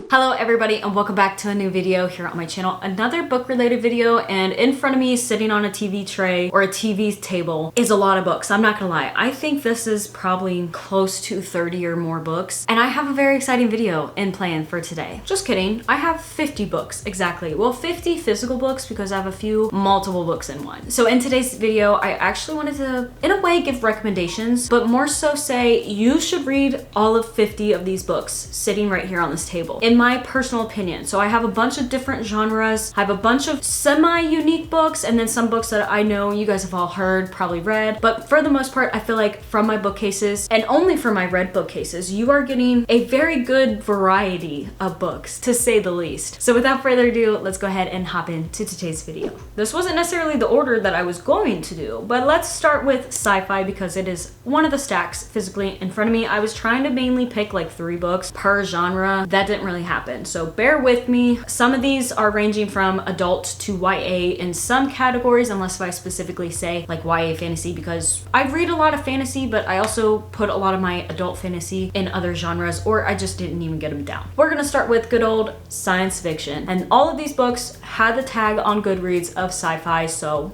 Hello everybody and welcome back to a new video here on my channel. Another book related video, and in front of me sitting on a TV tray or a TV table is a lot of books. I'm not gonna lie. I think this is probably close to 30 or more books, and I have a very exciting video in plan for today. Just kidding. I have 50 books exactly. Well, 50 physical books because I have a few multiple books in one. So in today's video, I actually wanted to, in a way, give recommendations, but more so say you should read all of 50 of these books sitting right here on this table. In my personal opinion. So I have a bunch of different genres. I have a bunch of semi-unique books and then some books that I know you guys have all heard, probably read. But for the most part, I feel like from my bookcases and only from my read bookcases, you are getting a very good variety of books, to say the least. So without further ado, let's go ahead and hop into today's video. This wasn't necessarily the order that I was going to do, but let's start with sci-fi because it is one of the stacks physically in front of me. I was trying to mainly pick like 3 books per genre. That didn't really happen. So bear with me. Some of these are ranging from adult to YA in some categories, unless if I specifically say like YA fantasy, because I read a lot of fantasy, but I also put a lot of my adult fantasy in other genres, or I just didn't even get them down. We're gonna start with good old science fiction. And all of these books had the tag on Goodreads of sci-fi, so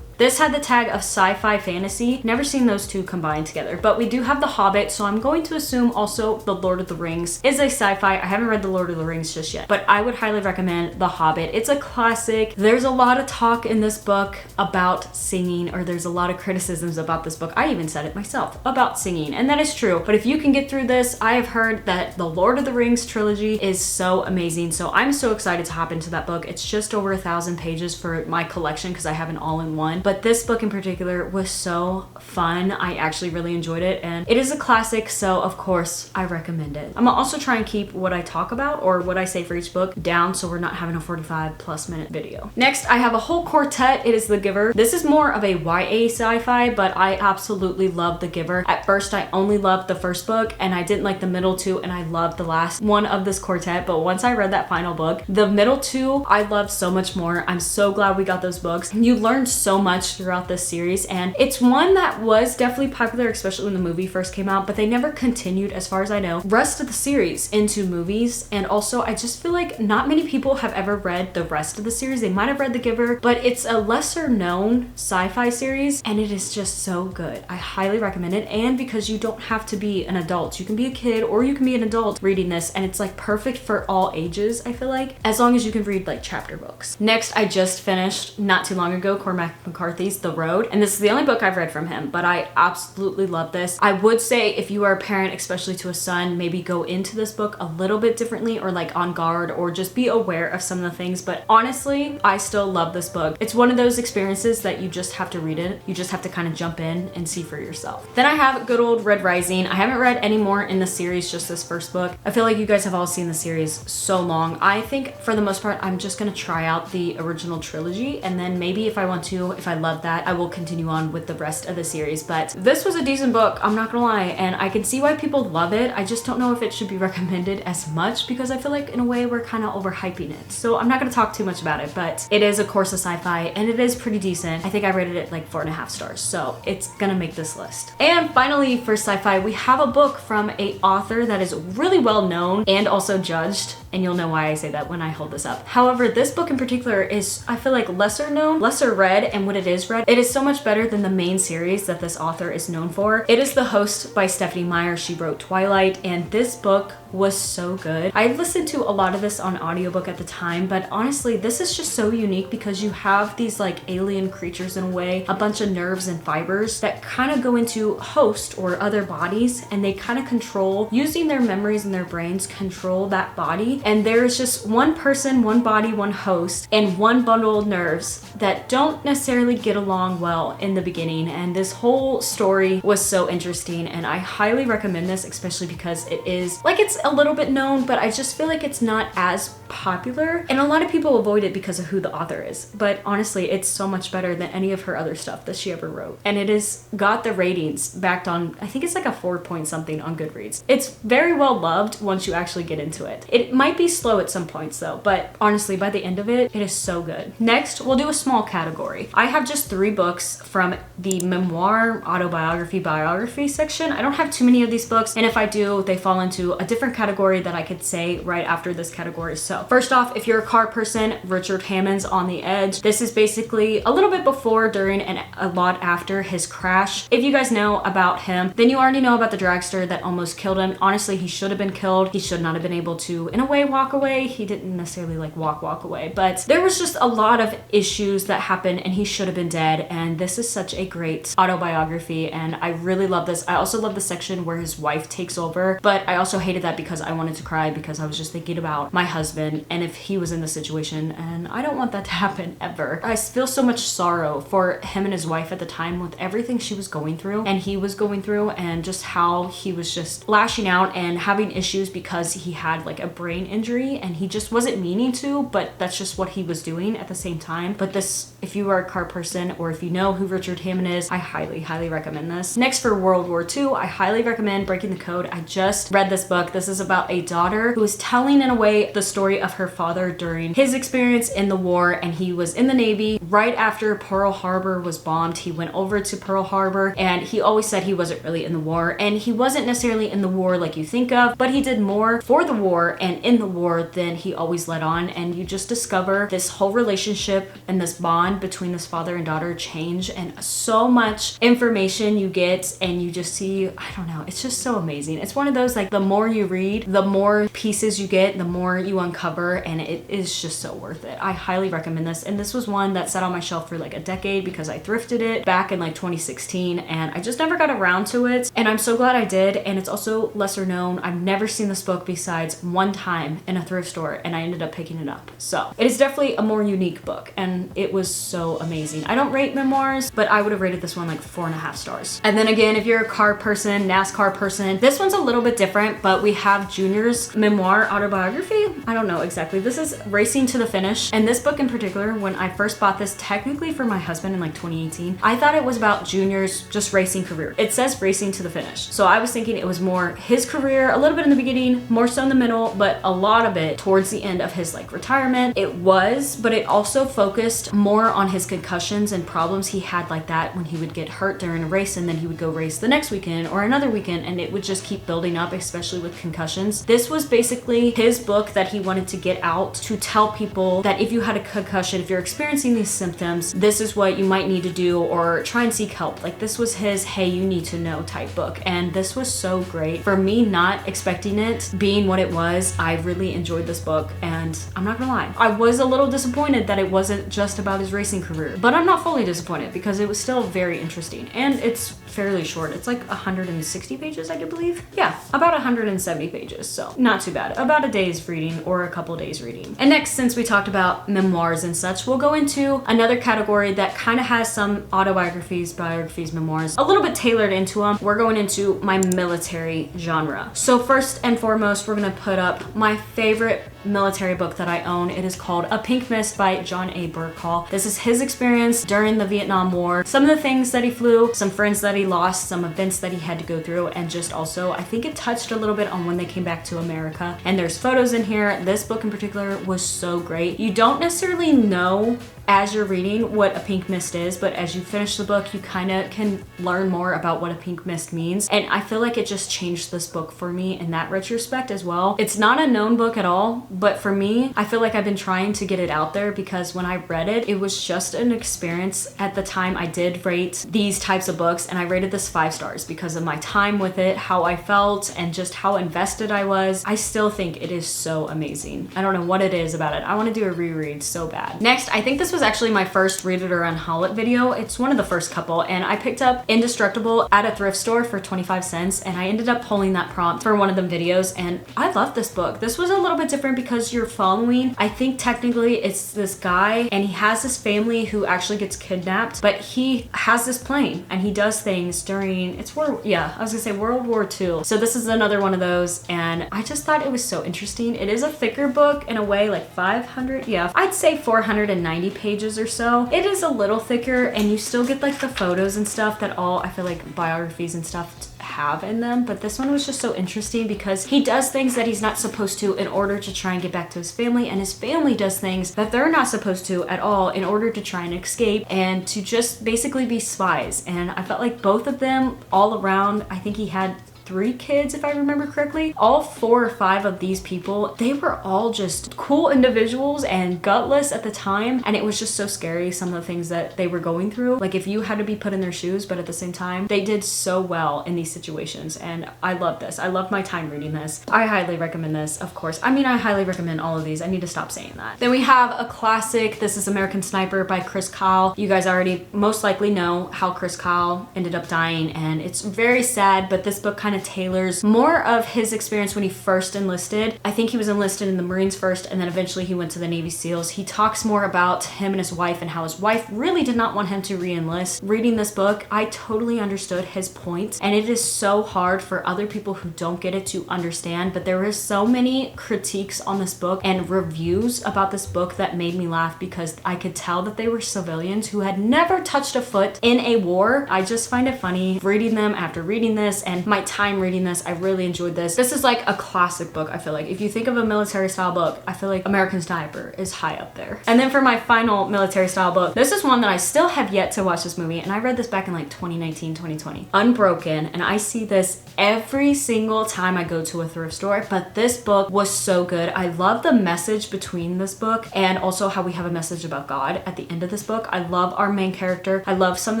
this had the tag of sci-fi fantasy. Never seen those two combined together, but we do have The Hobbit, so I'm going to assume also The Lord of the Rings is a sci-fi. I haven't read The Lord of the Rings just yet, but I would highly recommend The Hobbit. It's a classic. There's a lot of talk in this book about singing, or there's a lot of criticisms about this book. I even said it myself about singing, and that is true. But if you can get through this, I have heard that the Lord of the Rings trilogy is so amazing, so I'm so excited to hop into that book. It's just over 1,000 pages for my collection because I have an all-in-one. But this book in particular was so fun. I actually really enjoyed it, and it is a classic, so of course I recommend it. I'm gonna also try and keep what I talk about or what I say for each book down so we're not having a 45+ minute video. Next, I have a whole quartet. It is The Giver. This is more of a YA sci-fi, but I absolutely love The Giver. At first, I only loved the first book and I didn't like the middle two, and I loved the last one of this quartet, but once I read that final book, the middle two, I loved so much more. I'm so glad we got those books. You learned so much throughout this series, and it's one that was definitely popular, especially when the movie first came out, but they never continued, as far as I know, rest of the series into movies. And also, I just feel like not many people have ever read the rest of the series. They might have read The Giver, but it's a lesser known sci-fi series, and it is just so good. I highly recommend it, and because you don't have to be an adult, you can be a kid or you can be an adult reading this, and it's like perfect for all ages, I feel like, as long as you can read like chapter books. Next, I just finished not too long ago Cormac McCarthy's The Road, and this is the only book I've read from him, but I absolutely love this. I would say if you are a parent, especially to a son, maybe go into this book a little bit differently, or like on guard, or just be aware of some of the things, but honestly, I still love this book. It's one of those experiences that you just have to read it. You just have to kind of jump in and see for yourself. Then I have good old Red Rising. I haven't read any more in the series, just this first book. I feel like you guys have all seen the series so long. I think for the most part, I'm just gonna try out the original trilogy, and then maybe if I want to, if I love that, I will continue on with the rest of the series. But this was a decent book, I'm not gonna lie, and I can see why people love it. I just don't know if it should be recommended as much because I feel like in a way we're kind of overhyping it. So I'm not gonna talk too much about it, but it is of course a sci-fi and it is pretty decent. I think I rated it like 4.5 stars, so it's gonna make this list. And finally, for sci-fi, we have a book from a author that is really well known and also judged, and you'll know why I say that when I hold this up. However, this book in particular is, I feel like, lesser known, lesser read, and when it is read, it is so much better than the main series that this author is known for. It is The Host by Stephanie Meyer. She wrote Twilight, and this book was so good. I listened to a lot of this on audiobook at the time, but honestly, this is just so unique because you have these like alien creatures in a way, a bunch of nerves and fibers that kind of go into host or other bodies, and they kind of control, using their memories and their brains, control that body. And there's just one person, one body, one host, and one bundle of nerves that don't necessarily get along well in the beginning. And this whole story was so interesting, and I highly recommend this, especially because it is like, it's a little bit known, but I just feel like it's not as popular, and a lot of people avoid it because of who the author is. But honestly, it's so much better than any of her other stuff that she ever wrote, and it is got the ratings backed on, I think it's like a 4 point something on Goodreads. It's very well loved once you actually get into it. It might be slow at some points though, but honestly, by the end of it, it is so good. Next, we'll do a small category. I have have just 3 books from the memoir, autobiography, biography section. I don't have too many of these books, and if I do, they fall into a different category that I could say right after this category. So first off, if you're a car person, Richard Hammond's On the Edge. This is basically a little bit before, during, and a lot after his crash. If you guys know about him, then you already know about the dragster that almost killed him. Honestly, he should have been killed. He should not have been able to, in a way, walk away. He didn't necessarily like walk away, but there was just a lot of issues that happened and he should have been dead. And this is such a great autobiography and I really love this. I also love the section where his wife takes over, but I also hated that because I wanted to cry because I was just thinking about my husband and if he was in the situation, and I don't want that to happen ever. I feel so much sorrow for him and his wife at the time with everything she was going through and he was going through, and just how he was just lashing out and having issues because he had like a brain injury and he just wasn't meaning to, but that's just what he was doing at the same time. But this, if you are a car person or if you know who Richard Hammond is, I highly recommend this. Next, for World War II, I highly recommend Breaking the Code. I just read this book. This is about a daughter who is telling, in a way, the story of her father during his experience in the war, and he was in the Navy right after Pearl Harbor was bombed. He went over to Pearl Harbor and he always said he wasn't really in the war, and he wasn't necessarily in the war like you think of, but he did more for the war and in the war than he always let on. And you just discover this whole relationship and this bond between this father and daughter change, and so much information you get and you just see, I don't know, it's just so amazing. It's one of those, like, the more you read, the more pieces you get, the more you uncover, and it is just so worth it. I highly recommend this. And this was one that sat on my shelf for like a decade because I thrifted it back in like 2016 and I just never got around to it, and I'm so glad I did. And it's also lesser known. I've never seen this book besides one time in a thrift store and I ended up picking it up. So it is definitely a more unique book and it was so amazing. I don't rate memoirs, but I would have rated this one like 4.5 stars. And then again, if you're a car person, NASCAR person, this one's a little bit different, but we have Junior's memoir autobiography. I don't know exactly. This is Racing to the Finish. And this book in particular, when I first bought this technically for my husband in like 2018, I thought it was about Junior's just racing career. It says Racing to the Finish. So I was thinking it was more his career, a little bit in the beginning, more so in the middle, but a lot of it towards the end of his like retirement. It was, but it also focused more on his concussions and problems he had like that when he would get hurt during a race and then he would go race the next weekend or another weekend, and it would just keep building up, especially with concussions. This was basically his book that he wanted to get out to tell people that if you had a concussion, if you're experiencing these symptoms, this is what you might need to do, or try and seek help. Like, this was his hey, you need to know type book, and this was so great. For me, not expecting it being what it was, I really enjoyed this book, and I'm not gonna lie, I was a little disappointed that it wasn't just about his racing career, but I'm not fully disappointed because it was still very interesting, and it's fairly short. It's like 160 pages, I do believe. Yeah, about 170 pages, so not too bad. About a day's reading or a couple days reading. And next, since we talked about memoirs and such, we'll go into another category that kind of has some autobiographies, biographies, memoirs, a little bit tailored into them. We're going into my military genre. So first and foremost, we're gonna put up my favorite military book that I own. It is called A Pink Mist by John A. Burkhall. This is his experience during the Vietnam War, some of the things that he flew, some friends that he lost, some events that he had to go through, and just also, I think it touched a little bit on when they came back to America. And there's photos in here. This book in particular was so great. You don't necessarily know as you're reading what a pink mist is, but as you finish the book, you kind of can learn more about what a pink mist means. And I feel like it just changed this book for me in that retrospect as well. It's not a known book at all, but for me, I feel like I've been trying to get it out there because when I read it, it was just an experience. At the time, I did rate these types of books, and I rated this 5 stars because of my time with it, how I felt, and just how invested I was. I still think it is so amazing. I don't know what it is about it. I want to do a reread so bad. Next, I think this was actually my first Read It or Unhaul It video. It's one of the first couple, and I picked up Indestructible at a thrift store for 25 cents, and I ended up pulling that prompt for one of them videos, and I love this book. This was a little bit different because you're following, I think technically it's this guy, and he has this family who actually gets kidnapped, but he has this plane, and he does things during, I was gonna say World War II. So this is another one of those, and I just thought it was so interesting. It is a thicker book in a way, like 500, yeah, I'd say 490 pages or so. It is a little thicker, and you still get like the photos and stuff that all, I feel like biographies and stuff have in them, but this one was just so interesting because he does things that he's not supposed to in order to try and get back to his family, and his family does things that they're not supposed to at all in order to try and escape and to just basically be spies. And I felt like both of them all around, I think he had 3 kids if I remember correctly. All 4 or 5 of these people, they were all just cool individuals and gutless at the time, and it was just so scary, some of the things that they were going through. Like if you had to be put in their shoes, but at the same time they did so well in these situations, and I love this. I love my time reading this. I highly recommend this, of course. I mean, I highly recommend all of these. I need to stop saying that. Then we have a classic. This is American Sniper by Chris Kyle. You guys already most likely know how Chris Kyle ended up dying, and it's very sad, but this book kind of tailors more of his experience when he first enlisted. I think he was enlisted in the Marines first, and then eventually he went to the Navy SEALs. He talks more about him and his wife and how his wife really did not want him to re-enlist. Reading this book, I totally understood his point, and it is so hard for other people who don't get it to understand, but there were so many critiques on this book and reviews about this book that made me laugh because I could tell that they were civilians who had never touched a foot in a war. I just find it funny reading them after reading this, and my time reading this, I really enjoyed this. This is like a classic book, I feel like. If you think of a military style book, I feel like American Sniper is high up there. And then for my final military style book, this is one that I still have yet to watch this movie, and I read this back in like 2019, 2020. Unbroken, and I see this every single time I go to a thrift store, but this book was so good. I love the message between this book and also how we have a message about God at the end of this book. I love our main character. I love some of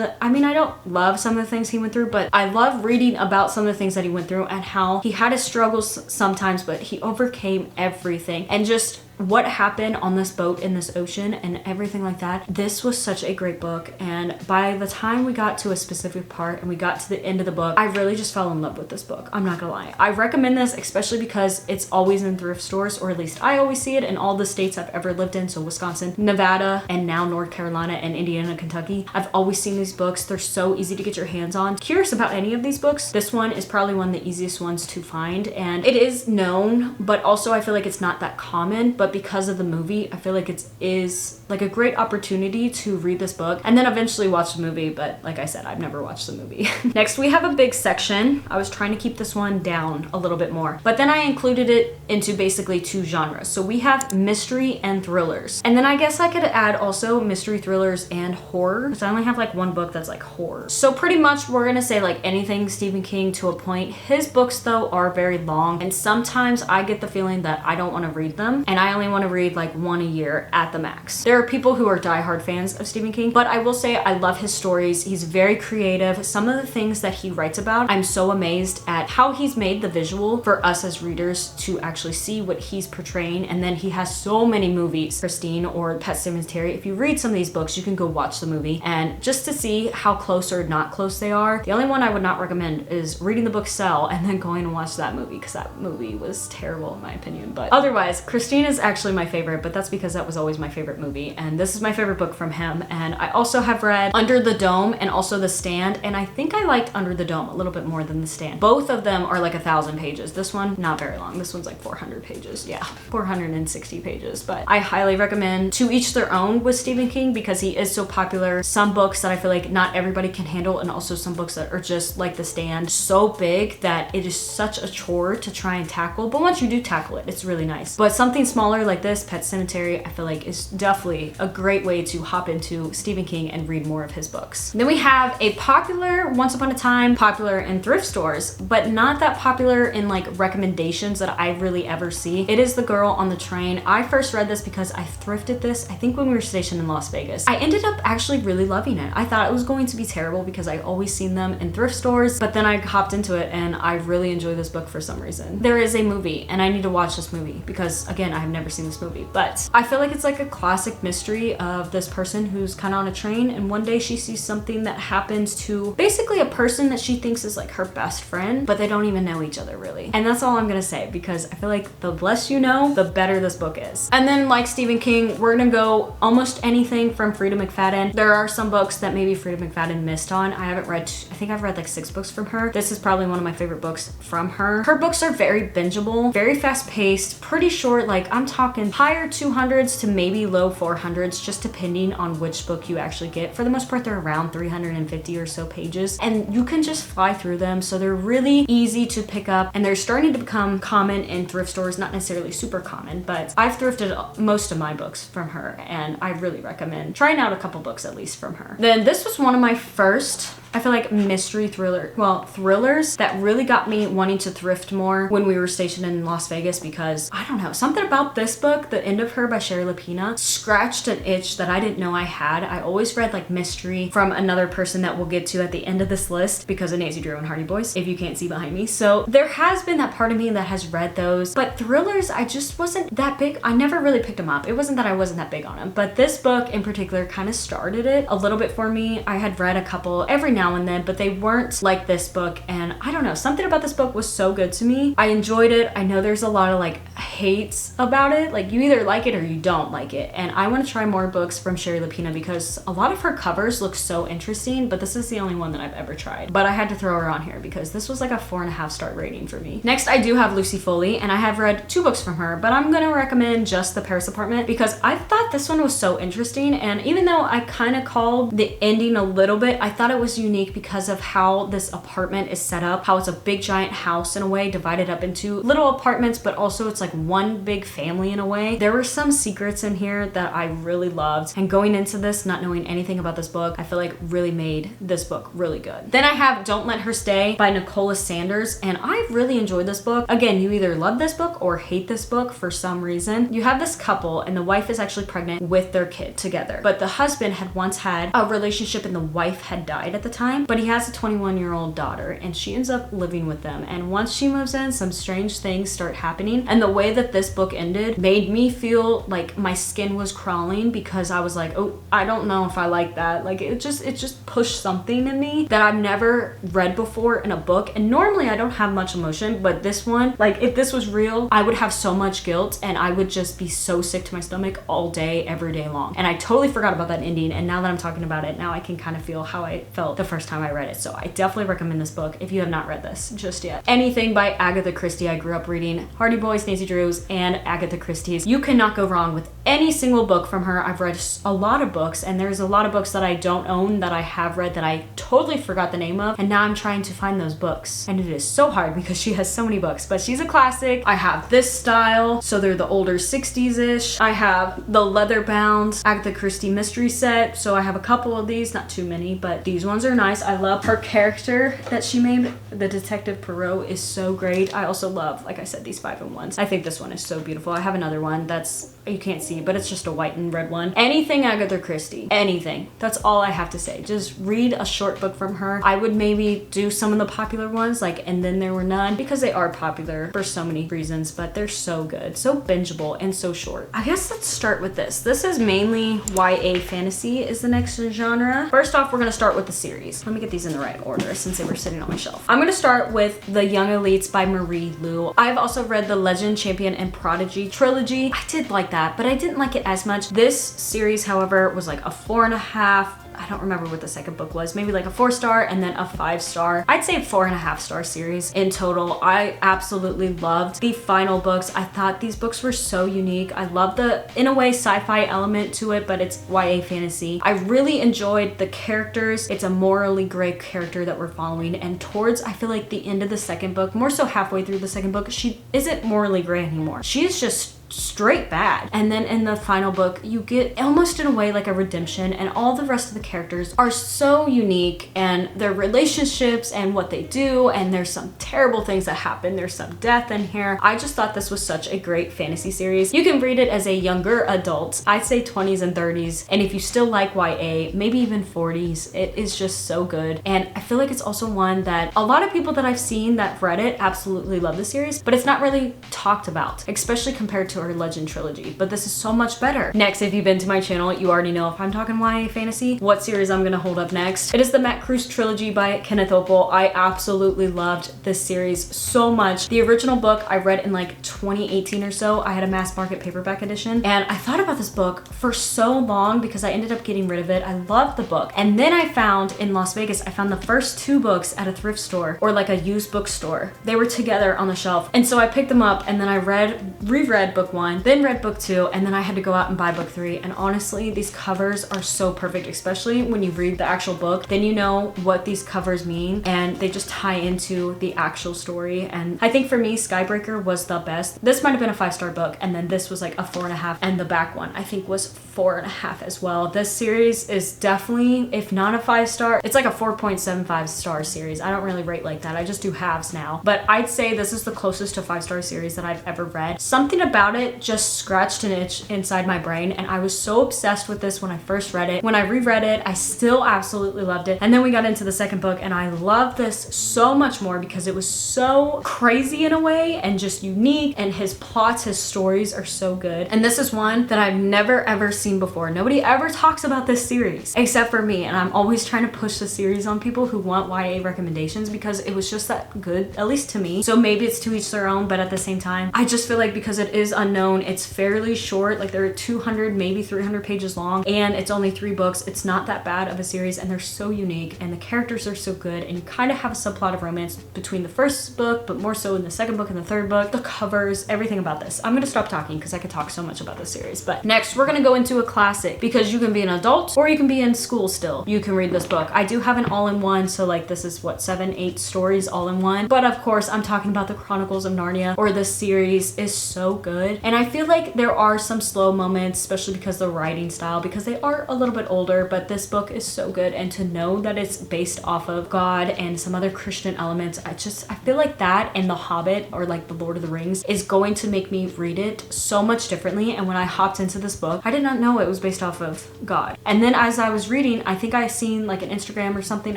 the, I mean, I don't love some of the things he went through, but I love reading about some of the things that he went through and how he had his struggles sometimes, but he overcame everything. And just what happened on this boat in this ocean and everything like that. This was such a great book, and by the time we got to a specific part and we got to the end of the book, I really just fell in love with this book. I'm not gonna lie. I recommend this especially because it's always in thrift stores, or at least I always see it in all the states I've ever lived in. So Wisconsin, Nevada, and now North Carolina and Indiana, Kentucky. I've always seen these books. They're so easy to get your hands on. Curious about any of these books, this one is probably one of the easiest ones to find, and it is known, but also I feel like it's not that common. But because of the movie, I feel like it is like a great opportunity to read this book and then eventually watch the movie, but like I said, I've never watched the movie. Next, we have a big section. I was trying to keep this one down a little bit more, but then I included it into basically 2 genres. So we have mystery and thrillers, and then I guess I could add also mystery, thrillers, and horror, because I only have like one book that's like horror. So pretty much we're gonna say like anything Stephen King to a point. His books though are very long, and sometimes I get the feeling that I don't want to read them, and I only want to read like 1 a year at the max. There are people who are diehard fans of Stephen King, but I will say I love his stories. He's very creative. Some of the things that he writes about, I'm so amazed at how he's made the visual for us as readers to actually see what he's portraying. And then he has so many movies, Christine or Pet Sematary. If you read some of these books, you can go watch the movie, and just to see how close or not close they are. The only one I would not recommend is reading the book Cell and then going and watch that movie, because that movie was terrible in my opinion. But otherwise, Christine is actually my favorite, but that's because that was always my favorite movie, and this is my favorite book from him. And I also have read Under the Dome and also The Stand, and I think I liked Under the Dome a little bit more than The Stand. Both of them are like 1,000 pages. This one, not very long. This one's like 400 pages. Yeah, 460 pages, but I highly recommend To Each Their Own with Stephen King because he is so popular. Some books that I feel like not everybody can handle, and also some books that are just like The Stand, so big that it is such a chore to try and tackle, but once you do tackle it, it's really nice. But something smaller like this, Pet Sematary, I feel like is definitely a great way to hop into Stephen King and read more of his books. Then we have a popular, once upon a time, popular in thrift stores, but not that popular in like recommendations that I really ever see. It is The Girl on the Train. I first read this because I thrifted this, I think when we were stationed in Las Vegas. I ended up actually really loving it. I thought it was going to be terrible because I always seen them in thrift stores, but then I hopped into it and I really enjoy this book for some reason. There is a movie, and I need to watch this movie because again, I have never seen this movie, but I feel like it's like a classic mystery of this person who's kind of on a train, and one day she sees something that happens to basically a person that she thinks is like her best friend, but they don't even know each other really. And that's all I'm gonna say, because I feel like the less you know, the better this book is. And then like Stephen King, we're gonna go almost anything from Frida McFadden. There are some books that maybe Frida McFadden missed on. I haven't read, I think I've read like 6 books from her. This is probably one of my favorite books from her. Her books are very bingeable, very fast paced, pretty short. Like I'm talking higher 200s to maybe low 400s, just depending on which book you actually get. For the most part, they're around 350 or so pages, and you can just fly through them. So they're really easy to pick up, and they're starting to become common in thrift stores. Not necessarily super common, but I've thrifted most of my books from her, and I really recommend trying out a couple books at least from her. Then this was one of my first, I feel like, mystery thrillers that really got me wanting to thrift more when we were stationed in Las Vegas, because I don't know, something about this book, The End of Her by Sherry Lapina, scratched an itch that I didn't know I had. I always read like mystery from another person that we'll get to at the end of this list because of Nancy Drew and Hardy Boys, if you can't see behind me. So there has been that part of me that has read those, but thrillers, I just wasn't that big. I never really picked them up. It wasn't that I wasn't that big on them, but this book in particular kind of started it a little bit for me. I had read a couple every now and then, but they weren't like this book, and I don't know, something about this book was so good to me. I enjoyed it. I know there's a lot of like hates about it, like you either like it or you don't like it, and I want to try more books from Sherry Lapina because a lot of her covers look so interesting, but this is the only one that I've ever tried. But I had to throw her on here because this was like a 4.5 star rating for me. Next, I do have Lucy Foley, and I have read 2 books from her, but I'm gonna recommend just The Paris Apartment because I thought this one was so interesting, and even though I kind of called the ending a little bit, I thought it was unique because of how this apartment is set up, how it's a big giant house in a way, divided up into little apartments, but also it's like one big family in a way. There were some secrets in here that I really loved, and going into this not knowing anything about this book, I feel like really made this book really good. Then I have Don't Let Her Stay by Nicola Sanders, and I really enjoyed this book. Again, you either love this book or hate this book for some reason. You have this couple, and the wife is actually pregnant with their kid together, but the husband had once had a relationship and the wife had died at the time, but he has a 21-year-old daughter, and she ends up living with them. And once she moves in, some strange things start happening, and the way that this book ended made me feel like my skin was crawling because I was like, oh, I don't know if I like that. Like it just pushed something in me that I've never read before in a book. And normally I don't have much emotion, but this one, like if this was real, I would have so much guilt and I would just be so sick to my stomach all day, every day long. And I totally forgot about that ending, and now that I'm talking about it, now I can kind of feel how I felt the first time I read it. So I definitely recommend this book if you have not read this just yet. Anything by Agatha Christie. I grew up reading Hardy Boys, Nancy Drews, and Agatha Christie's. You cannot go wrong with any single book from her. I've read a lot of books, and there's a lot of books that I don't own that I have read that I totally forgot the name of, and now I'm trying to find those books, and it is so hard because she has so many books. But she's a classic. I have this style, so they're the older 60s-ish. I have the leather-bound Agatha Christie mystery set, so I have a couple of these, not too many, but these ones are nice. I love her character that she made. The Detective Poirot is so great. I also love, like I said, these 5-in-1s. I think this one is so beautiful. I have another one that's, you can't see, but it's just a white and red one. Anything Agatha Christie, anything. That's all I have to say. Just read a short book from her. I would maybe do some of the popular ones, like And Then There Were None, because they are popular for so many reasons, but they're so good, so bingeable, and so short. I guess let's start with this. This is mainly YA fantasy is the next genre. First off, we're gonna start with the series. Let me get these in the right order since they were sitting on my shelf. I'm gonna start with The Young Elites by Marie Lu. I've also read the Legend, Champion, and Prodigy trilogy. I did like that, but I didn't like it as much. This series, however, was like a 4.5. I don't remember what the second book was, maybe like a 4-star and then a 5-star. I'd say a 4.5-star series in total. I absolutely loved the final books. I thought these books were so unique. I love the, in a way, sci-fi element to it, but it's YA fantasy. I really enjoyed the characters. It's a morally gray character that we're following, and towards, I feel like the end of the second book, more so halfway through the second book, she isn't morally gray anymore. She is just straight bad. And then in the final book, you get almost in a way like a redemption, and all the rest of the characters are so unique, and their relationships and what they do, and there's some terrible things that happen. There's some death in here. I just thought this was such a great fantasy series. You can read it as a younger adult. I'd say 20s and 30s, and if you still like YA, maybe even 40s, it is just so good. And I feel like it's also one that a lot of people that I've seen that read it absolutely love the series, but it's not really talked about, especially compared to her Legend trilogy, but this is so much better. Next, if you've been to my channel, you already know if I'm talking YA fantasy, what series I'm gonna hold up next. It is the Matt Kruse trilogy by Kenneth Opel. I absolutely loved this series so much. The original book I read in like 2018 or so. I had a mass market paperback edition, and I thought about this book for so long because I ended up getting rid of it. I loved the book, and then I found in Las Vegas, I found the first 2 books at a thrift store or like a used bookstore. They were together on the shelf, and so I picked them up, and then I reread book book 1, then read book 2, and then I had to go out and buy book 3. And honestly, these covers are so perfect, especially when you read the actual book, then you know what these covers mean and they just tie into the actual story. And I think for me, Skybreaker was the best. This might have been a 5-star book, and then this was like a 4.5, and the back one I think was 4.5 as well. This series is definitely, if not a 5-star, it's like a 4.75 star series. I don't really rate like that. I just do halves now. But I'd say this is the closest to 5-star series that I've ever read. Something about it just scratched an itch inside my brain, and I was so obsessed with this when I first read it. When I reread it, I still absolutely loved it. And then we got into the second book, and I loved this so much more because it was so crazy in a way and just unique, and his plots, his stories are so good. And this is one that I've never ever seen before. Nobody ever talks about this series except for me, and I'm always trying to push the series on people who want YA recommendations because it was just that good, at least to me. So maybe it's to each their own, but at the same time, I just feel like because it is unknown, it's fairly short, like there are 200, maybe 300 pages long, and it's only 3 books. It's not that bad of a series, and they're so unique, and the characters are so good, and you kind of have a subplot of romance between the first book, but more so in the second book and the third book. The covers, everything about this. I'm gonna stop talking because I could talk so much about this series. But next, we're gonna go into a classic because you can be an adult or you can be in school still. You can read this book. I do have an all-in-one, so like this is what, 7, 8 stories all in one. But of course, I'm talking about the Chronicles of Narnia, or this series is so good. And I feel like there are some slow moments, especially because the writing style, because they are a little bit older, but this book is so good. And to know that it's based off of God and some other Christian elements, I feel like that and The Hobbit or like The Lord of the Rings is going to make me read it so much differently. And when I hopped into this book, I did not know it was based off of God. And then as I was reading, I think I seen like an Instagram or something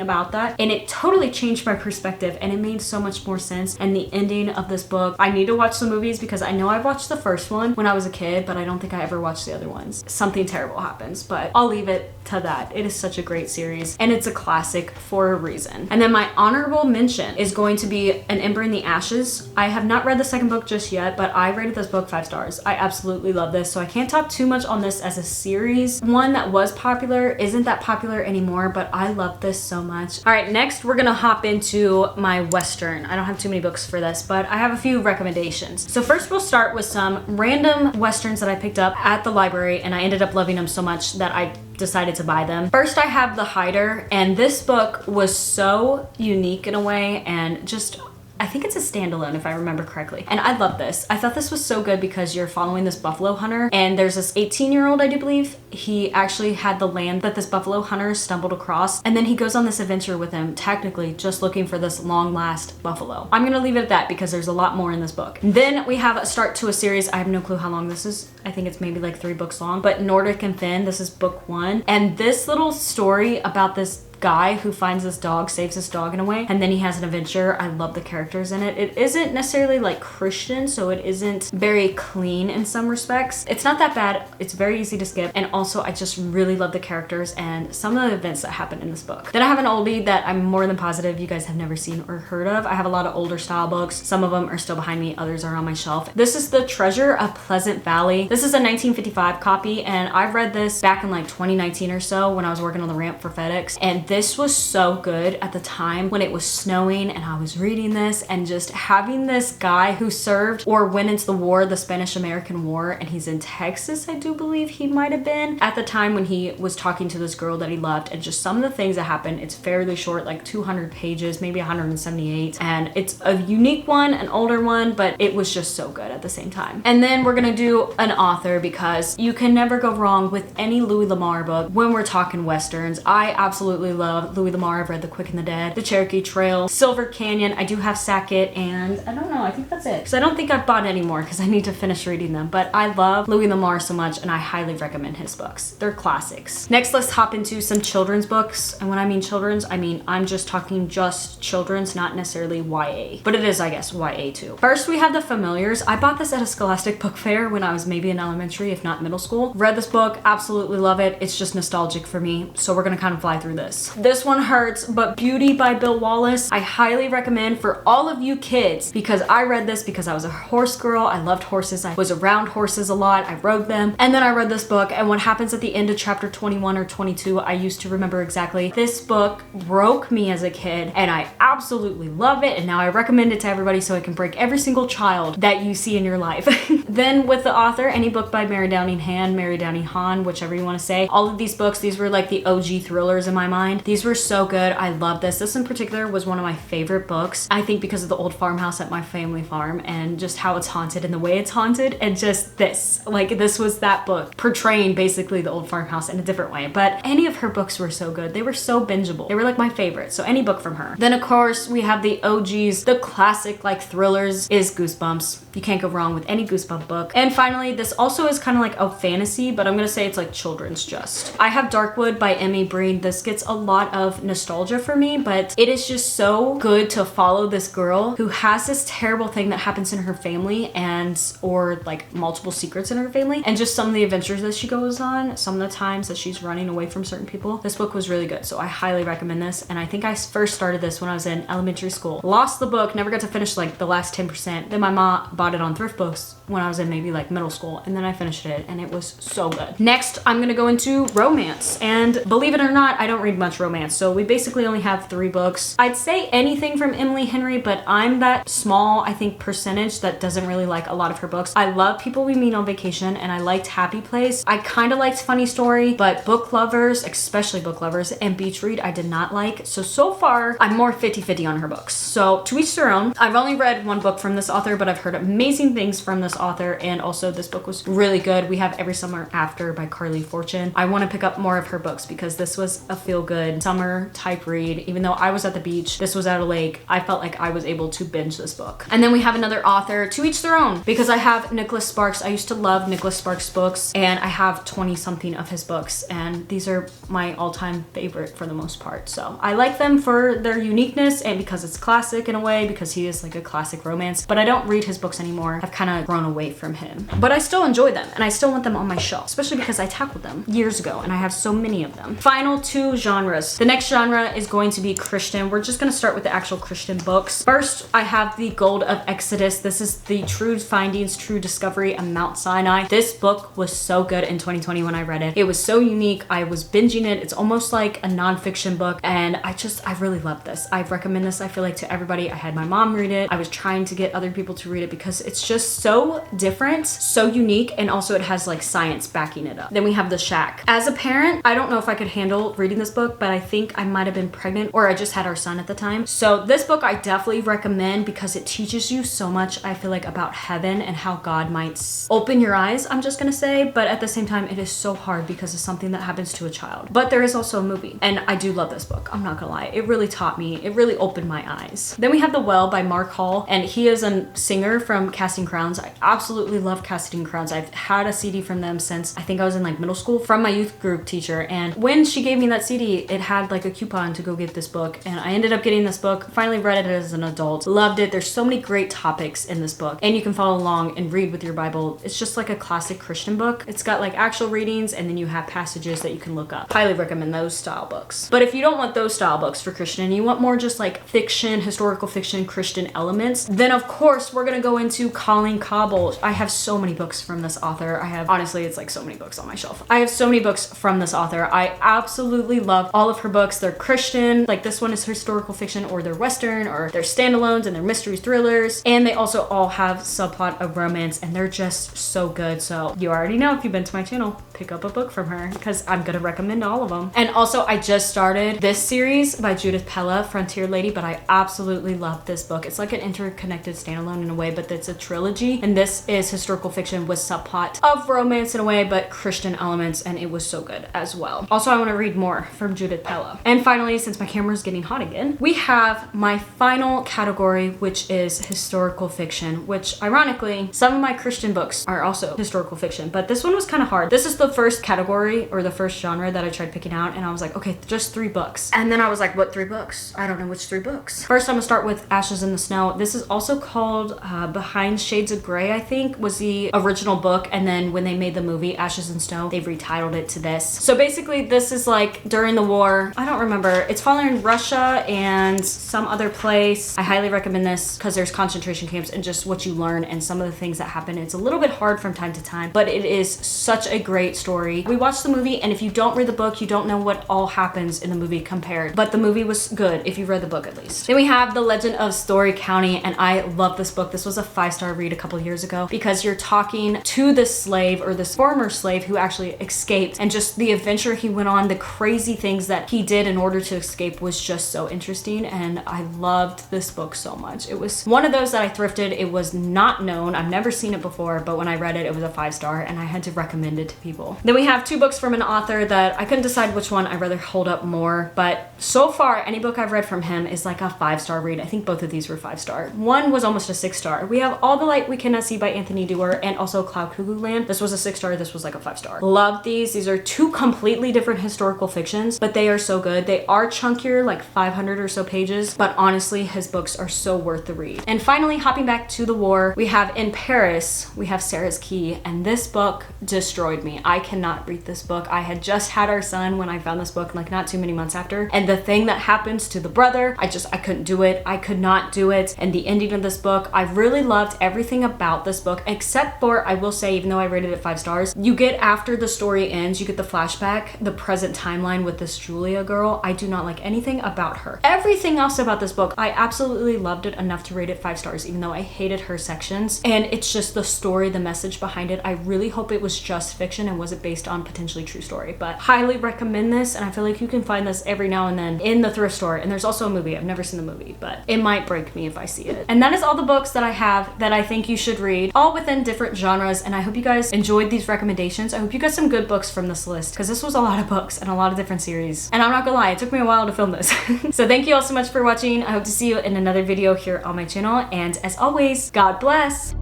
about that, and it totally changed my perspective, and it made so much more sense. And the ending of this book, I need to watch the movies because I know I watched the first one when I was a kid, but I don't think I ever watched the other ones. Something terrible happens, but I'll leave it to that. It is such a great series, and it's a classic for a reason. And then my honorable mention is going to be An Ember in the Ashes. I have not read the second book just yet, but I rated this book 5 stars. I absolutely love this, so I can't talk too much on this as a series. One that was popular isn't that popular anymore, but I love this so much. All right, next we're gonna hop into my Western. I don't have too many books for this, but I have a few recommendations. So first we'll start with some random Westerns that I picked up at the library, and I ended up loving them so much that I decided to buy them. First, I have The Hider, and this book was so unique in a way, and just I think it's a standalone if I remember correctly. And I love this. I thought this was so good because you're following this buffalo hunter, and there's this 18-year-old, I do believe. He actually had the land that this buffalo hunter stumbled across, and then he goes on this adventure with him, technically just looking for this long-last buffalo. I'm gonna leave it at that because there's a lot more in this book. Then we have a start to a series. I have no clue how long this is. I think it's maybe like 3 books long, but Nordic and Finn, this is book 1. And this little story about this guy who finds this dog, saves this dog in a way, and then he has an adventure. I love the characters in it. It isn't necessarily like Christian, so it isn't very clean in some respects. It's not that bad. It's very easy to skip, and also I just really love the characters and some of the events that happen in this book. Then I have an oldie that I'm more than positive you guys have never seen or heard of. I have a lot of older style books. Some of them are still behind me, others are on my shelf. This is The Treasure of Pleasant Valley. This is a 1955 copy, and I read this back in like 2019 or so when I was working on the ramp for FedEx, and this was so good at the time when it was snowing and I was reading this, and just having this guy who served or went into the war, the Spanish-American War, and he's in Texas, I do believe he might have been, at the time when he was talking to this girl that he loved, and just some of the things that happened. It's fairly short, like 200 pages, maybe 178, and it's a unique one, an older one, but it was just so good at the same time. And then we're gonna do an author because you can never go wrong with any Louis L'Amour book when we're talking Westerns. I absolutely love Louis L'Amour. I've read The Quick and the Dead, The Cherokee Trail, Silver Canyon. I do have Sackett, and I don't know, I think that's it. Because I don't think I've bought any more because I need to finish reading them. But I love Louis L'Amour so much, and I highly recommend his books. They're classics. Next, let's hop into some children's books. And when I mean children's, I mean I'm just talking just children's, not necessarily YA. But it is, I guess, YA too. First, we have The Familiars. I bought this at a Scholastic book fair when I was maybe in elementary, if not middle school. Read this book, absolutely love it. It's just nostalgic for me. So we're gonna kind of fly through this. This one hurts, but Beauty by Bill Wallace, I highly recommend for all of you kids, because I read this because I was a horse girl. I loved horses. I was around horses a lot. I rode them. And then I read this book, and what happens at the end of chapter 21 or 22, I used to remember exactly. This book broke me as a kid, and I absolutely love it, and now I recommend it to everybody so it can break every single child that you see in your life. Then with the author, any book by Mary Downing Han, Mary Downing Han, whichever you want to say. All of these books, these were like the OG thrillers in my mind. These were so good. I love this. This in particular was one of my favorite books. I think because of the old farmhouse at my family farm and just how it's haunted and the way it's haunted, and just this. Like, this was that book portraying basically the old farmhouse in a different way. But any of her books were so good. They were so bingeable. They were like my favorite. So any book from her. Then of course we have the OGs, the classic like thrillers is Goosebumps. You can't go wrong with any Goosebump book. And finally, this also is kind of like a fantasy, but I'm gonna say it's like children's just. I have Darkwood by Emmy Breen. This gets a lot of nostalgia for me, but it is just so good to follow this girl who has this terrible thing that happens in her family, and or like multiple secrets in her family, and just some of the adventures that she goes on, some of the times that she's running away from certain people. This book was really good, so I highly recommend this. And I think I first started this when I was in elementary school. Lost the book, never got to finish like the last 10%. Then my mom bought it on Thrift Books when I was in maybe like middle school, and then I finished it and it was so good. Next, I'm gonna go into romance, and believe it or not, I don't read much romance, so we basically only have 3 books. I'd say anything from Emily Henry, but I'm that small, I think, percentage that doesn't really like a lot of her books. I love People We Meet on Vacation, and I liked Happy Place. I kind of liked Funny Story, but Book Lovers, especially Book Lovers, and Beach Read I did not like. So far, I'm more 50-50 on her books. So to each their own. I've only read 1 book from this author, but I've heard amazing things from this author, and also this book was really good. We have Every Summer After by Carly Fortune. I want to pick up more of her books because this was a feel-good summer type read. Even though I was at the beach, this was at a lake, I felt like I was able to binge this book. And then we have another author, to each their own, because I have Nicholas Sparks. I used to love Nicholas Sparks books, and I have 20 something of his books, and these are my all-time favorite for the most part. So I like them for their uniqueness and because it's classic in a way, because he is like a classic romance, but I don't read his books anymore. I've kind of grown away from him, but I still enjoy them and I still want them on my shelf, especially because I tackled them years ago and I have so many of them. Final 2 genres. The next genre is going to be Christian. We're just going to start with the actual Christian books. First, I have The Gold of Exodus. This is the true findings, true discovery of Mount Sinai. This book was so good in 2020 when I read it. It was so unique. I was binging it. It's almost like a nonfiction book, and I really love this. I recommend this, I feel like, to everybody. I had my mom read it. I was trying to get other people to read it because it's just so different, so unique, and also it has like science backing it up. Then we have The Shack. As a parent, I don't know if I could handle reading this book, but I think I might have been pregnant, or I just had our son at the time. So this book I definitely recommend because it teaches you so much, I feel like, about heaven and how God might open your eyes, I'm just gonna say, but at the same time it is so hard because of something that happens to a child. But there is also a movie, and I do love this book. I'm not gonna lie, it really taught me, it really opened my eyes. Then we have The Well by Mark Hall, and he is a singer from Casting Crowns. I absolutely love Casting Crowns. I've had a CD from them since I think I was in like middle school from my youth group teacher, and when she gave me that CD, it had like a coupon to go get this book, and I ended up getting this book. Finally read it as an adult. Loved it. There's so many great topics in this book, and you can follow along and read with your Bible. It's just like a classic Christian book. It's got like actual readings, and then you have passages that you can look up. Highly recommend those style books. But if you don't want those style books for Christian, you want more just like fiction, historical fiction, Christian elements, then of course we're gonna go into Colleen Cobble. I have so many books from this author. I have, honestly, it's like so many books on my shelf. I have so many books from this author. I absolutely love all of her books. They're Christian, like this one is historical fiction, or they're Western, or they're standalones, and they're mystery thrillers, and they also all have subplot of romance, and they're just so good. So you already know, if you've been to my channel, pick up a book from her because I'm gonna recommend all of them. And also, I just started this series by Judith Pella, Frontier Lady, but I absolutely love this book. It's like an interconnected standalone in a way, but it's a trilogy, and this is historical fiction with subplot of romance in a way, but Christian elements, and it was so good as well. Also, I want to read more from Judith Pella. And finally, since my camera's getting hot again, we have my final category, which is historical fiction, which ironically, some of my Christian books are also historical fiction, but this one was kind of hard. This is the first category, or the first genre that I tried picking out, and I was like, okay, just 3 books. And then I was like, what 3 books? I don't know which 3 books. First, I'm gonna start with Ashes in the Snow. This is also called Behind Shades of Grey, I think, was the original book, and then when they made the movie Ashes in Snow, they've retitled it to this. So basically, this is like during the war. I don't remember. It's following Russia and some other place. I highly recommend this because there's concentration camps and just what you learn and some of the things that happen. It's a little bit hard from time to time, but it is such a great great story. We watched the movie, and if you don't read the book, you don't know what all happens in the movie compared. But the movie was good if you read the book at least. Then we have The Legend of Story County, and I love this book. This was a 5-star read a couple years ago because you're talking to this slave, or this former slave, who actually escaped, and just the adventure he went on, the crazy things that he did in order to escape was just so interesting, and I loved this book so much. It was one of those that I thrifted. It was not known. I've never seen it before, but when I read it, it was a 5-star, and I had to recommend it to people. Then we have 2 books from an author that I couldn't decide which one I'd rather hold up more, but so far, any book I've read from him is like a 5-star read. I think both of these were 5-star. One was almost a 6-star. We have All the Light We Cannot See by Anthony Dewar, and also Cloud Cuckoo Land. This was a 6-star. This was like a 5-star. Love these. These are 2 completely different historical fictions, but they are so good. They are chunkier, like 500 or so pages, but honestly, his books are so worth the read. And finally, hopping back to the war, we have In Paris, we have Sarah's Key, and this book destroyed me. I cannot read this book. I had just had our son when I found this book, like not too many months after, and the thing that happens to the brother, I couldn't do it. I could not do it. And the ending of this book, I really loved everything about this book, except for, I will say, even though I rated it 5 stars, you get, after the story ends, you get the flashback, the present timeline with this Julia girl. I do not like anything about her. Everything else about this book, I absolutely loved it enough to rate it 5 stars, even though I hated her sections. And it's just the story, the message behind it. I really hope it was just fiction and wasn't based on potentially true story, but highly recommend this. And I feel like you can find this every now and then in the thrift store. And there's also a movie. I've never seen the movie, but it might break me if I see it. And that is all the books that I have that I think you should read, all within different genres. And I hope you guys enjoyed these recommendations. I hope you got some good books from this list, because this was a lot of books and a lot of different series. And I'm not gonna lie, it took me a while to film this. So thank you all so much for watching. I hope to see you in another video here on my channel. And as always, God bless.